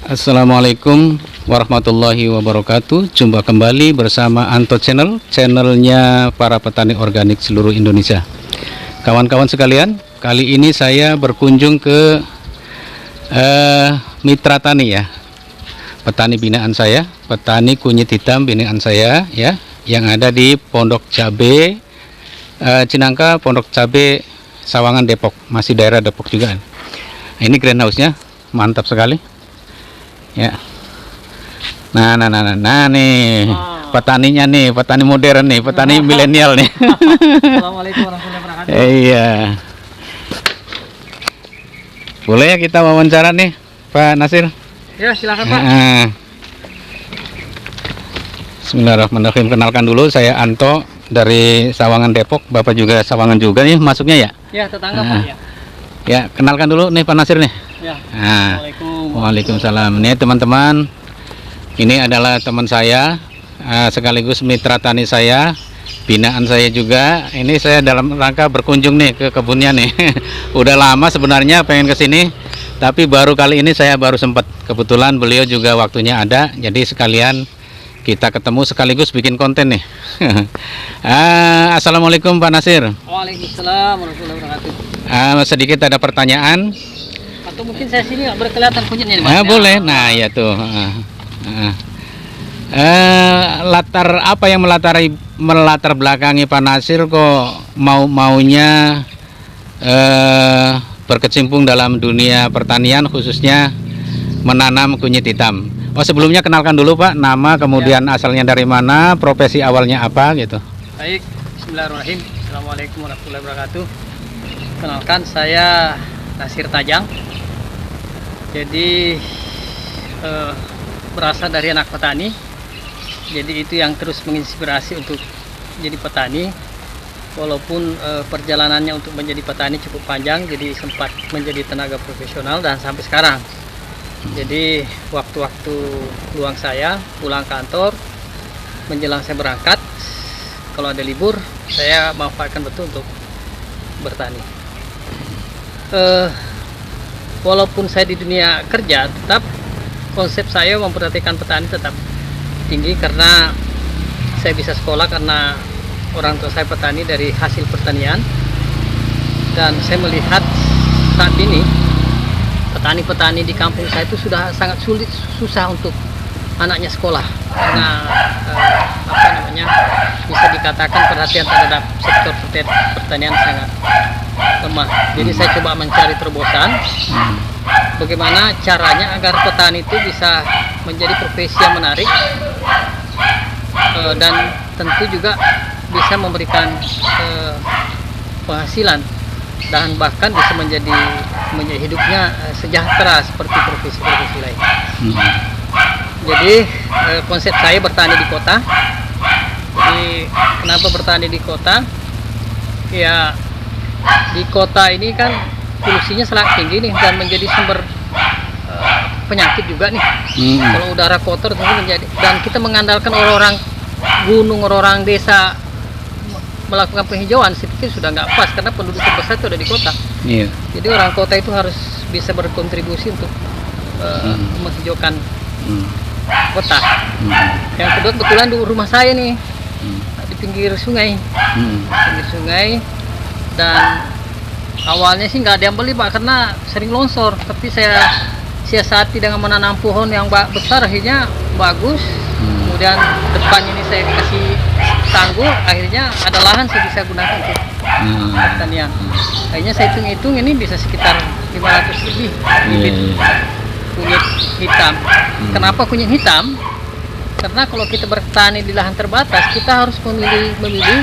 Assalamualaikum warahmatullahi wabarakatuh. Jumpa kembali bersama Anto Channel, channelnya para petani organik seluruh Indonesia. Kawan-kawan sekalian, kali ini saya berkunjung ke mitra tani ya, petani binaan saya, petani kunyit hitam binaan saya ya, yang ada di Pondok Cabe Cinangka, Pondok Cabe Sawangan, Depok, masih daerah Depok juga. Nah, ini greenhouse-nya mantap sekali. Ya, nah nih, petaninya nih, petani modern nih, petani milenial nih. Assalamualaikum warahmatullahi wabarakatuh. Iya, boleh ya kita wawancara nih, Pak Nasir? Ya, silakan Pak. Bismillahirrahmanirrahim. Kenalkan dulu, saya Anto dari Sawangan, Depok. Bapak juga Sawangan juga nih, masuknya ya? Ya, tetangga Pak ya. Ya, kenalkan dulu nih Pak Nasir nih. Ya. Assalamualaikum. Waalaikumsalam. Ini teman-teman, ini adalah teman saya, sekaligus mitra tani saya, binaan saya juga. Ini saya dalam rangka berkunjung nih ke kebunnya nih. Udah lama sebenarnya pengen ke sini, tapi baru kali ini saya baru sempat. Kebetulan beliau juga waktunya ada, jadi sekalian kita ketemu sekaligus bikin konten nih. Assalamualaikum Pak Nasir. Waalaikumsalam warahmatullahi wabarakatuh. Sedikit ada pertanyaan. Atau mungkin saya sini nggak berkelihatan kunyitnya nih, Mas. Boleh. Nah, ya tuh. Latar apa yang melatar belakangi Pak Nasir kok maunya berkecimpung dalam dunia pertanian, khususnya menanam kunyit hitam. Oh, sebelumnya kenalkan dulu Pak, nama, kemudian asalnya dari mana, profesi awalnya apa gitu. Baik, bismillahirrahmanirrahim. Assalamualaikum warahmatullahi wabarakatuh. Kenalkan, saya Nasir Tajang. Jadi berasal dari anak petani. Jadi itu yang terus menginspirasi untuk jadi petani. Walaupun perjalanannya untuk menjadi petani cukup panjang, jadi sempat menjadi tenaga profesional dan sampai sekarang. Jadi waktu-waktu luang saya pulang kantor, menjelang saya berangkat, kalau ada libur saya manfaatkan betul untuk bertani. Walaupun saya di dunia kerja, tetap konsep saya memperhatikan petani tetap tinggi, karena saya bisa sekolah karena orang tua saya petani dari hasil pertanian. Dan saya melihat saat ini petani-petani di kampung saya itu sudah sangat susah untuk anaknya sekolah, karena bisa dikatakan perhatian terhadap sektor pertanian sangat lemah. Jadi saya coba mencari terobosan bagaimana caranya agar petani itu bisa menjadi profesi yang menarik, dan tentu juga bisa memberikan penghasilan, dan bahkan bisa menjadi hidupnya sejahtera seperti profesi-profesi lain. Jadi konsep saya bertani di kota. Jadi kenapa bertani di kota? Ya, di kota ini kan polusinya sangat tinggi nih, dan menjadi sumber penyakit juga nih. Kalau udara kotor tentu menjadi, dan kita mengandalkan orang-orang gunung, orang-orang desa melakukan penghijauan, saya pikir sudah nggak pas, karena penduduk terbesar itu ada di kota. Jadi orang kota itu harus bisa berkontribusi untuk menghijaukan kota. Yang kedua, kebetulan di rumah saya nih di pinggir sungai, dan awalnya sih nggak ada yang beli Pak, karena sering longsor. Tapi saya siasati dengan menanam pohon yang besar, akhirnya bagus. Kemudian depan ini saya kasih tanggul, akhirnya ada lahan saya bisa gunakan untuk pertanian. Akhirnya saya hitung-hitung ini bisa sekitar 500 lebih bibit kunyit hitam. Kenapa kunyit hitam? Karena kalau kita bertani di lahan terbatas, kita harus memilih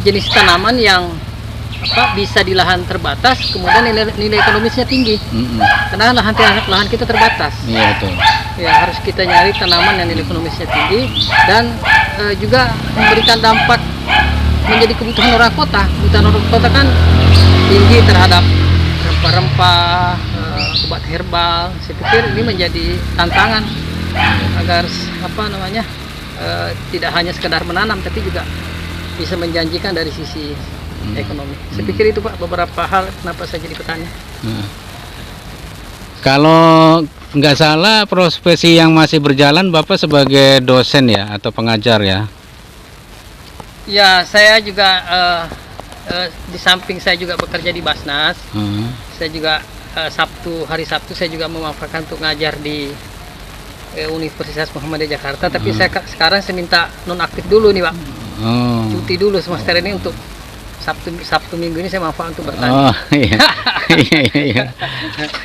jenis tanaman yang bisa di lahan terbatas, kemudian nilai ekonomisnya tinggi. Karena lahan kita terbatas. Iya, betul. Ya, harus kita nyari tanaman yang nilai ekonomisnya tinggi, dan juga memberikan dampak menjadi kebutuhan orang kota. Kebutuhan orang kota kan tinggi terhadap rempah-rempah, obat herbal. Saya pikir ini menjadi tantangan agar tidak hanya sekedar menanam, tapi juga bisa menjanjikan dari sisi ekonomi. Saya pikir itu Pak beberapa hal kenapa saya jadi petani. Kalau nggak salah profesi yang masih berjalan Bapak sebagai dosen ya atau pengajar ya? Ya, saya juga di samping saya juga bekerja di Basnas. Saya juga hari Sabtu saya juga memanfaatkan untuk ngajar di Universitas Muhammadiyah Jakarta. Tapi sekarang saya minta nonaktif dulu nih Pak. Cuti dulu semester ini untuk Sabtu Minggu ini saya manfaat untuk bertani. Oh iya. Iya.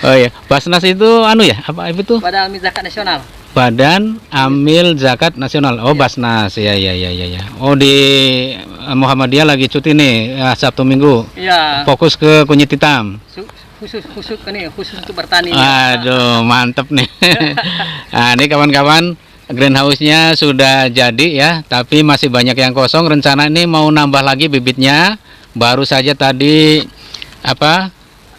Oh iya. Basnas itu ya? Apa itu? Badan Amil Zakat Nasional. Badan Amil Zakat Nasional. Oh, Basnas. Ya. Oh, di Muhammadiyah lagi cuti nih Sabtu Minggu. Iya. Fokus ke kunyit hitam. Khusus untuk bertani. Aduh, mantep nih. Nah, ini kawan-kawan, greenhouse-nya sudah jadi ya, tapi masih banyak yang kosong. Rencana ini mau nambah lagi bibitnya. Baru saja tadi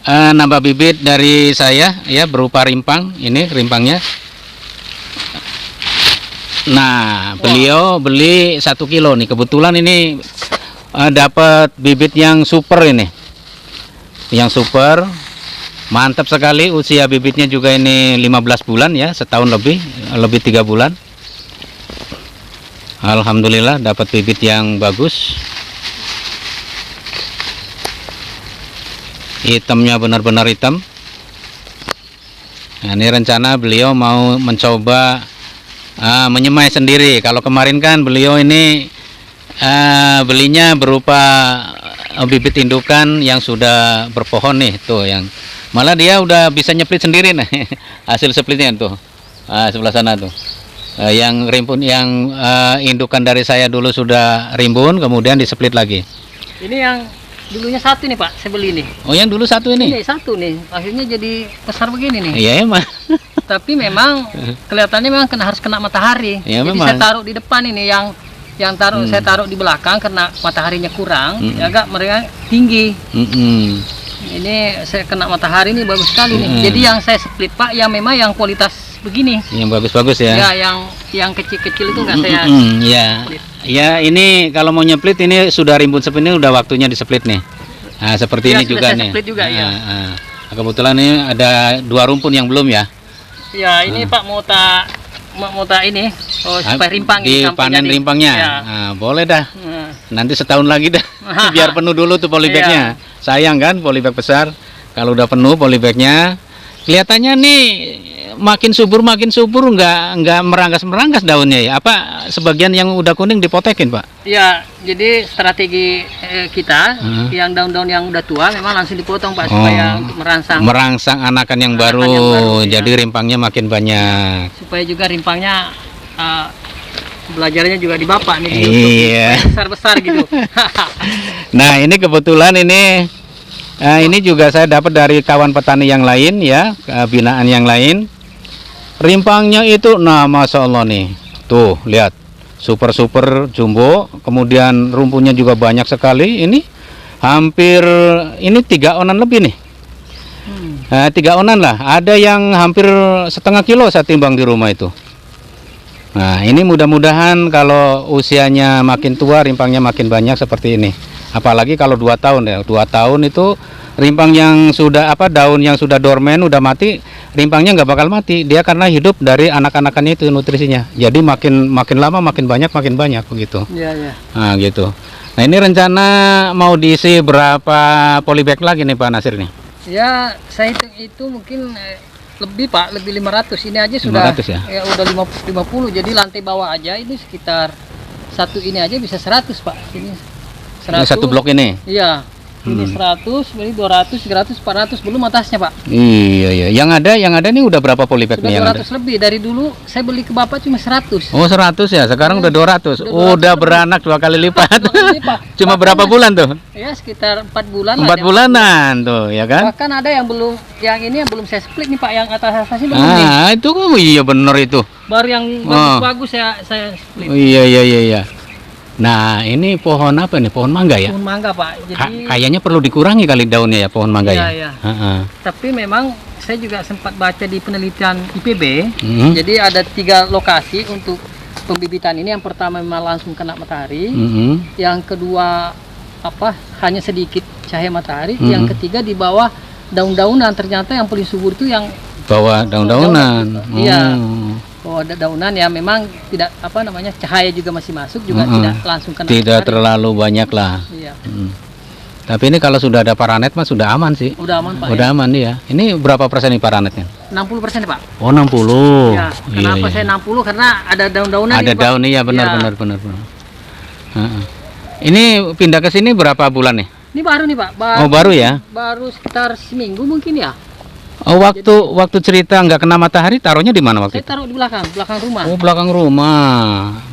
nambah bibit dari saya ya, berupa rimpang. Ini rimpangnya. Nah, beliau beli 1 kilo nih. Kebetulan ini dapat bibit yang super ini. Yang super. Mantap sekali, usia bibitnya juga ini 15 bulan ya, setahun lebih 3 bulan. Alhamdulillah dapat bibit yang bagus. Hitamnya benar-benar hitam. Nah, ini rencana beliau mau mencoba menyemai sendiri. Kalau kemarin kan beliau ini belinya berupa bibit indukan yang sudah berpohon nih, tuh yang malah dia udah bisa nyeplit sendiri nih. Hasil splitnya tuh sebelah sana tuh. Yang rimbun yang indukan dari saya dulu sudah rimbun, kemudian diseplit lagi. Ini yang dulunya satu nih Pak, saya beli nih. Oh, yang dulu satu ini? Ini satu nih, akhirnya jadi besar begini nih. Iya emang. Tapi memang kelihatannya memang harus kena matahari. Ya, jadi memang. saya taruh di depan ini, yang saya taruh di belakang karena mataharinya kurang, ya agak mereka tinggi. Ini saya kena matahari ini bagus sekali nih. Jadi yang saya split Pak, yang memang yang kualitas begini. Yang bagus-bagus ya. Ya, yang kecil-kecil itu nggak saya. Ya. Split. Ya, ini kalau mau nyeplit ini sudah rimbun seperti ini, udah waktunya diseplit nih. Nah, seperti ini juga nih. Split juga, ya. Kebetulan ini ada 2 rumpun yang belum ya. Ya, ini Pak mau tak ini supaya rimpang dipanen rimpangnya. Ya. Nah, boleh dah. Nanti setahun lagi dah. Biar penuh dulu tuh polybagnya. Sayang kan polybag besar. Kalau udah penuh polybagnya, kelihatannya nih makin subur nggak merangkas daunnya ya. Apa sebagian yang udah kuning dipotekin Pak? Ya, jadi strategi kita yang daun-daun yang udah tua memang langsung dipotong Pak, supaya untuk merangsang anakan yang baru. Ya. Jadi rimpangnya makin banyak. Supaya juga rimpangnya belajarnya juga di Bapak nih. Iya. Besar-besar gitu. Nah, ini kebetulan ini juga saya dapat dari kawan petani yang lain ya, binaan yang lain. Rimpangnya itu, nah Masya Allah nih, tuh lihat, super jumbo, kemudian rumpunya juga banyak sekali. Ini hampir 3 onan lebih nih. 3 onan lah, ada yang hampir setengah kilo saya timbang di rumah itu. Nah, ini mudah-mudahan kalau usianya makin tua rimpangnya makin banyak seperti ini. Apalagi kalau 2 tahun ya, 2 tahun itu rimpang yang sudah daun yang sudah dormen, udah mati, rimpangnya nggak bakal mati. Dia karena hidup dari anak-anakannya itu nutrisinya. Jadi makin lama makin banyak begitu. Iya. Nah, gitu. Nah, ini rencana mau diisi berapa polybag lagi nih Pak Nasir nih? Ya, saya hitung itu mungkin lebih Pak, lebih 500. Ini aja sudah 500 ya? Ya udah 50. Jadi lantai bawah aja ini sekitar satu ini aja bisa 100 Pak. Ini 100. Ini satu blok ini? Iya. Ini 100, ini 200, 300, 400, belum atasnya Pak. Iya. Yang ada nih udah berapa polybag nih? Sudah 200 lebih. Dari dulu saya beli ke Bapak cuma 100. Oh, 100 ya. Sekarang udah 200. Udah beranak 2 kali lipat. Cuma berapa bulan tuh? Ya, sekitar 4 bulan. 4 bulanan tuh, ya kan? Bahkan ada yang ini yang belum saya split nih Pak, yang atas ini belum nih. Itu iya bener itu. Baru yang bagus saya split. Iya. Nah, ini pohon apa nih? Pohon mangga ya? Pohon mangga Pak. Jadi kayaknya perlu dikurangi kali daunnya ya, pohon mangga ya. Iya. Tapi memang saya juga sempat baca di penelitian IPB. Jadi ada 3 lokasi untuk pembibitan ini. Yang pertama memang langsung kena matahari. Yang kedua hanya sedikit cahaya matahari. Yang ketiga di bawah daun-daunan. Ternyata yang paling subur itu yang Bawa daun-daunan. Iya. Oh. Bahwa daunan ya memang tidak apa namanya cahaya juga masih masuk juga tidak langsung kena Tidak matahari. terlalu banyak lah. Iya. Tapi ini kalau sudah ada paranet mah sudah aman sih. Udah aman Pak. Udah aman ya. Ini berapa persen nih paranetnya? 60% Pak. Oh 60. Ya, kenapa saya 60 karena ada daun-daunan Ada ini, Pak. daun iya benar. Ya. benar. Heeh. Ini pindah ke sini berapa bulan nih? Ini baru nih Pak. Oh baru ya? Baru sekitar seminggu mungkin ya. Oh waktu cerita nggak kena matahari taruhnya di mana waktu Saya itu? taruh di belakang rumah. Oh belakang rumah.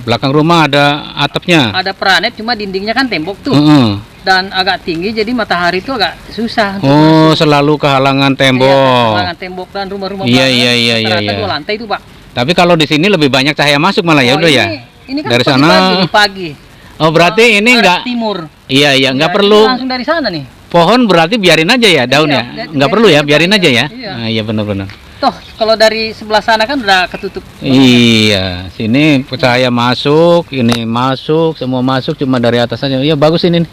Belakang rumah ada atapnya. Ada peranet cuma dindingnya kan tembok tuh. Heeh. Dan agak tinggi jadi matahari itu agak susah untuk Oh masuk. selalu kehalangan Iya, tembok. halangan tembok dan rumah-rumah Iya, belakang iya. rata-rata 2 lantai itu Pak. Tapi kalau di sini lebih banyak cahaya masuk malah ya Oh, udah ya. Ini kan Dari pagi-pagi sana- nih, pagi. Oh berarti ini Arah enggak. timur. Iya nggak Ya, perlu. ini langsung dari sana nih. Pohon berarti biarin aja ya daunnya. Iya, Nggak perlu ya, biarin iya, aja ya. iya. Nah, iya benar-benar. Toh kalau dari sebelah sana kan udah ketutup. Iya, sini cahaya masuk, ini masuk, semua masuk cuma dari atas saja. Iya bagus ini.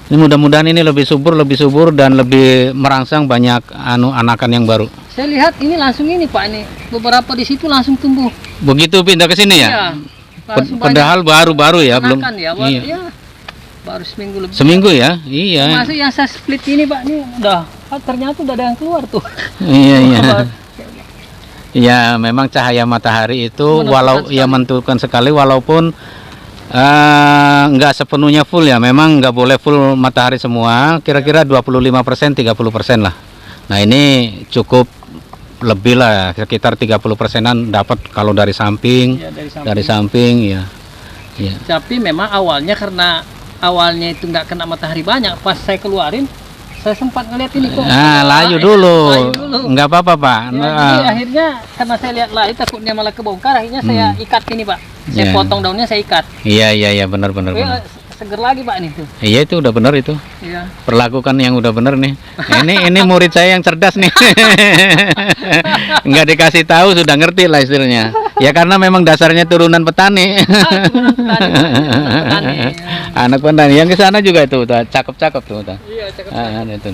Ini mudah-mudahan ini lebih subur dan lebih merangsang banyak anakan yang baru. Saya lihat ini langsung ini Pak ini beberapa di situ langsung tumbuh. Begitu pindah ke sini ya. Iya. Langsung Padahal baru-baru ya, belum. anakan ya, Iya. ya. Baru seminggu lebih. Seminggu ya, iya. Masuk yang saya split ini Pak ini udah ternyata udah ada yang keluar tuh. Iya. Ya, memang cahaya matahari itu menentukan sekali walaupun nggak sepenuhnya full ya. Memang nggak boleh full matahari semua. Kira-kira 25%, 30% lah. Nah ini cukup lebih lah, sekitar 30%-an dapat kalau dari samping. Iya, Dari samping ya. Ya. Tapi memang awalnya karena awalnya itu nggak kena matahari banyak, pas saya keluarin saya sempat ngeliat ini kok. Layu dulu. Layu dulu. Nggak apa-apa Pak. Ya, jadi akhirnya karena saya lihat layu takutnya malah kebongkar, akhirnya saya ikat ini Pak. Saya Ya. potong daunnya, saya ikat. Iya benar. Ya, seger lagi Pak ini tuh. Iya itu udah benar itu. Iya. Perlakukan yang udah bener nih. Nah, ini murid saya yang cerdas nih. Nggak dikasih tahu sudah ngerti lah istilahnya. Ya karena memang dasarnya turunan petani. Petani. Anak petani yang ke sana juga itu udah cakep-cakep tuh udah. Iya, cakep. Itu.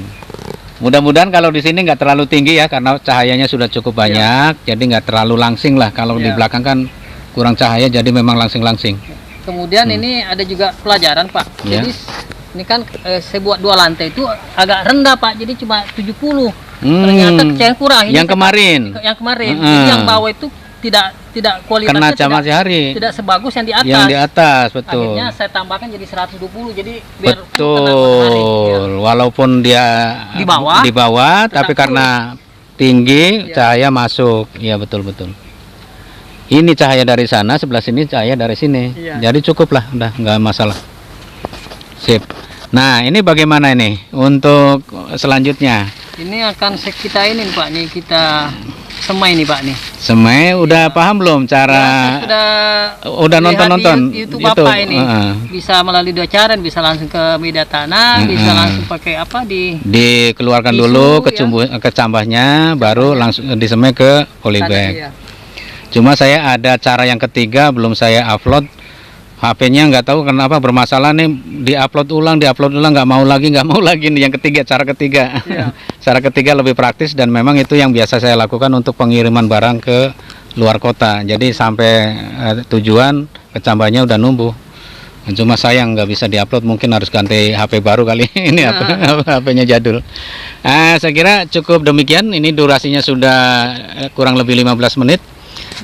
Mudah-mudahan kalau di sini nggak terlalu tinggi ya karena cahayanya sudah cukup banyak, jadi nggak terlalu langsing lah. Kalau di Iya. belakang kan kurang cahaya, jadi memang langsing-langsing. Kemudian ini ada juga pelajaran Pak. Ya. Jadi ini kan saya buat 2 lantai itu agak rendah Pak, jadi cuma 70. Ternyata yang kurang. Ini Yang kemarin. Yang kemarin. Jadi yang bawah itu tidak kualitasnya Kena matahari. tidak sebagus yang di atas. Yang di atas betul. Akhirnya saya tambahkan jadi 120 jadi biar kena matahari. Ya. Betul, walaupun dia Di bawah, tapi tetap karena tinggi Ya. cahaya masuk. Iya betul. Ini cahaya dari sana, sebelah sini cahaya dari sini. Iya. Jadi cukup lah, udah nggak masalah. Sip. Nah ini bagaimana ini untuk selanjutnya? Ini akan kita ini Pak nih kita semai nih Pak nih. Semai udah paham belum cara? Udah lihat nonton di YouTube Bapak ini. Bisa melalui 2 cara, bisa langsung ke media tanah, bisa langsung pakai apa dikeluarkan tisu, dulu ya. kecambahnya, baru langsung disemai ke polybag. Iya. Cuma saya ada cara yang ketiga belum saya upload. HP-nya nggak tahu kenapa bermasalah nih, diupload ulang nggak mau lagi nih yang ketiga, cara ketiga. Iya. Cara ketiga lebih praktis dan memang itu yang biasa saya lakukan untuk pengiriman barang ke luar kota. Jadi sampai tujuan kecambahnya udah numbuh. Cuma sayang nggak bisa diupload, mungkin harus ganti HP baru kali ini. HP-nya jadul. Saya kira cukup demikian. Ini durasinya sudah kurang lebih 15 menit.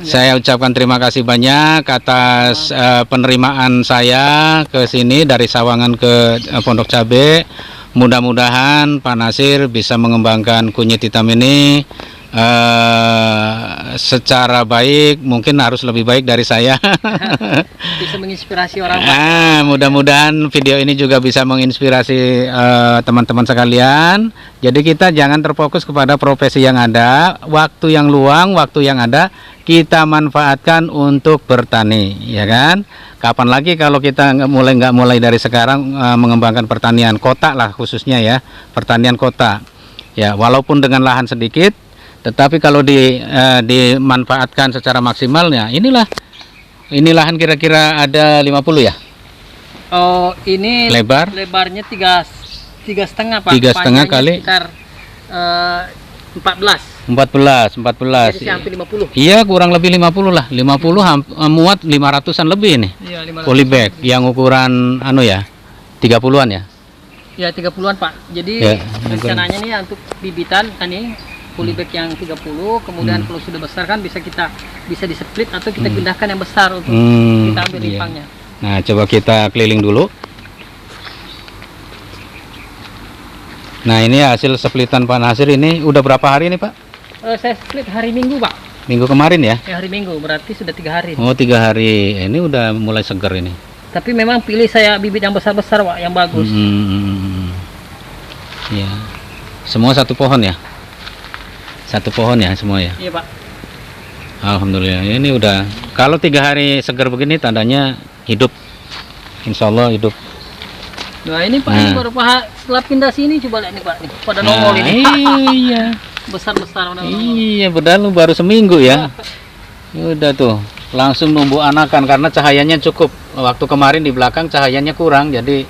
Saya ucapkan terima kasih banyak atas penerimaan saya ke sini dari Sawangan ke Pondok Cabe. Mudah-mudahan Pak Nasir bisa mengembangkan kunyit hitam ini secara baik, mungkin harus lebih baik dari saya. Bisa menginspirasi orang. Mudah-mudahan video ini juga bisa menginspirasi teman-teman sekalian. Jadi kita jangan terfokus kepada profesi yang ada, waktu yang luang, waktu yang ada kita manfaatkan untuk bertani, ya kan? Kapan lagi kalau kita nggak mulai dari sekarang mengembangkan pertanian kota lah khususnya ya, pertanian kota. Ya, walaupun dengan lahan sedikit, tetapi kalau dimanfaatkan secara maksimalnya, ini lahan kira-kira ada 50 ya? Oh, ini Tiga lebarnya 3,5 Pak. 3,5 kali sekitar 14. 14. Jadi hampir 50. Iya, kurang lebih 50 lah. 50 muat 500-an lebih nih. Iya, 500. Polybag yang ukuran anu ya, 30-an ya. Ya 30-an Pak. Jadi Ya, rencananya nih untuk bibitan kan nih polybag yang 30, kemudian kalau sudah besar kan bisa di split atau kita pindahkan yang besar untuk kita ambil iya. rimpangnya. Nah, coba kita keliling dulu. Nah, ini hasil splitan Pak Nasir ini udah berapa hari ini, Pak? Saya split hari Minggu Pak. Minggu kemarin ya? Ya, hari Minggu berarti sudah 3 hari. Oh, 3 hari. Ini udah mulai segar ini. Tapi memang pilih saya bibit yang besar-besar Pak, yang bagus. Ya. Semua satu pohon ya? Satu pohon ya semua ya? Iya Pak. Alhamdulillah. Ini udah. Kalau 3 hari segar begini tandanya hidup. Insya Allah hidup. Nah ini Pak, ini baru Pak setelah pindah sini coba lihat nih Pak, nih pada nongol ini. Iya. Besar-besar udah. Iya, padahal baru seminggu ya. Udah tuh, langsung numbuh anakan karena cahayanya cukup. Waktu kemarin di belakang cahayanya kurang, jadi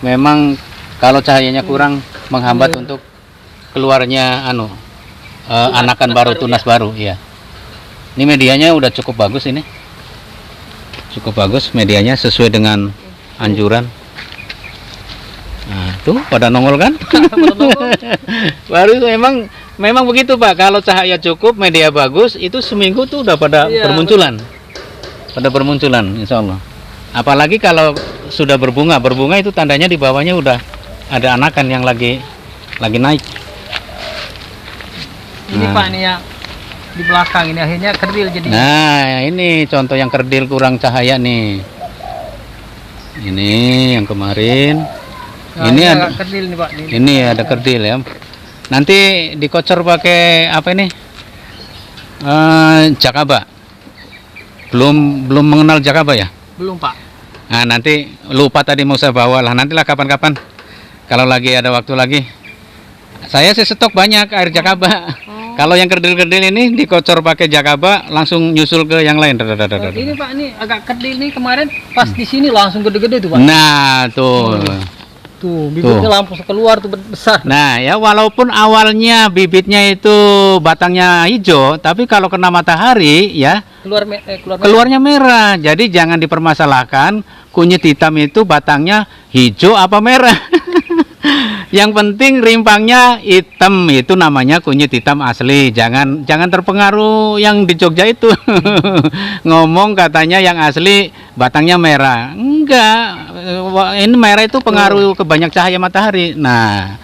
memang kalau cahayanya kurang menghambat untuk keluarnya anakan baru, tunas baru, iya. Ini medianya udah cukup bagus ini. Cukup bagus medianya sesuai dengan anjuran. Nah, tuh pada nongol kan? Baru itu memang begitu Pak. Kalau cahaya cukup, media bagus, itu seminggu tuh udah pada bermunculan. Pada bermunculan, insya Allah. Apalagi kalau sudah berbunga itu tandanya di bawahnya udah ada anakan yang lagi naik. Ini Pak nih yang di belakang ini akhirnya kerdil jadi. Nah, ini contoh yang kerdil kurang cahaya nih. Ini yang kemarin. Nah, ini ada kerdil nih Pak. Ini ada kerdil ya. Nanti dikocor pakai apa ini? Jakaba. Belum mengenal jakaba ya? Belum Pak. Nah, nanti lupa tadi mau saya bawa lah. Nantilah kapan-kapan. Kalau lagi ada waktu lagi. Saya sih stok banyak air jakaba. Kalau yang kerdil-kerdil ini dikocor pakai jakaba, langsung nyusul ke yang lain. Ini Pak, ini agak kerdil nih kemarin pas di sini langsung gede-gede tuh Pak. Nah, tuh. Tuh, bibitnya langsung keluar tuh besar. Nah, ya walaupun awalnya bibitnya itu batangnya hijau, tapi kalau kena matahari ya keluarnya merah. Jadi jangan dipermasalahkan kunyit hitam itu batangnya hijau apa merah. Yang penting rimpangnya hitam, itu namanya kunyit hitam asli. Jangan terpengaruh yang di Jogja itu. Ngomong katanya yang asli batangnya merah. Enggak. Ini merah itu pengaruh ke banyak cahaya matahari. Nah,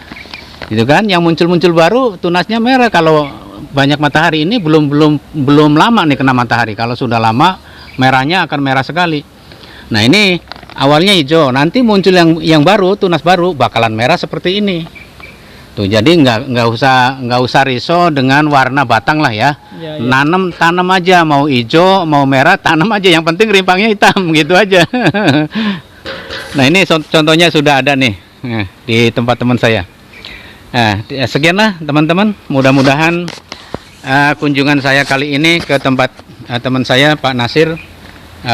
itu kan yang muncul baru tunasnya merah kalau banyak matahari. Ini belum lama nih kena matahari. Kalau sudah lama merahnya akan merah sekali. Nah, ini awalnya hijau, nanti muncul yang baru, tunas baru bakalan merah seperti ini. Tuh, jadi nggak usah risau dengan warna batang lah ya. Ya. Tanam aja, mau hijau, mau merah, tanam aja. Yang penting rimpangnya hitam gitu aja. Nah, ini contohnya sudah ada nih di tempat teman saya. Nah, sekianlah teman-teman. Mudah-mudahan kunjungan saya kali ini ke tempat teman saya Pak Nasir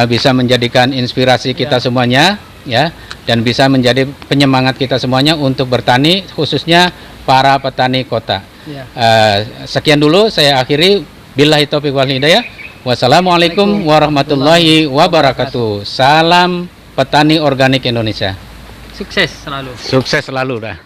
bisa menjadikan inspirasi kita semuanya ya, dan bisa menjadi penyemangat kita semuanya untuk bertani, khususnya para petani kota. Sekian dulu saya akhiri. Billahi taufiq wal hidayah. Wassalamualaikum warahmatullahi wabarakatuh. Salam petani organik Indonesia. Sukses selalu. Sukses selalu dah.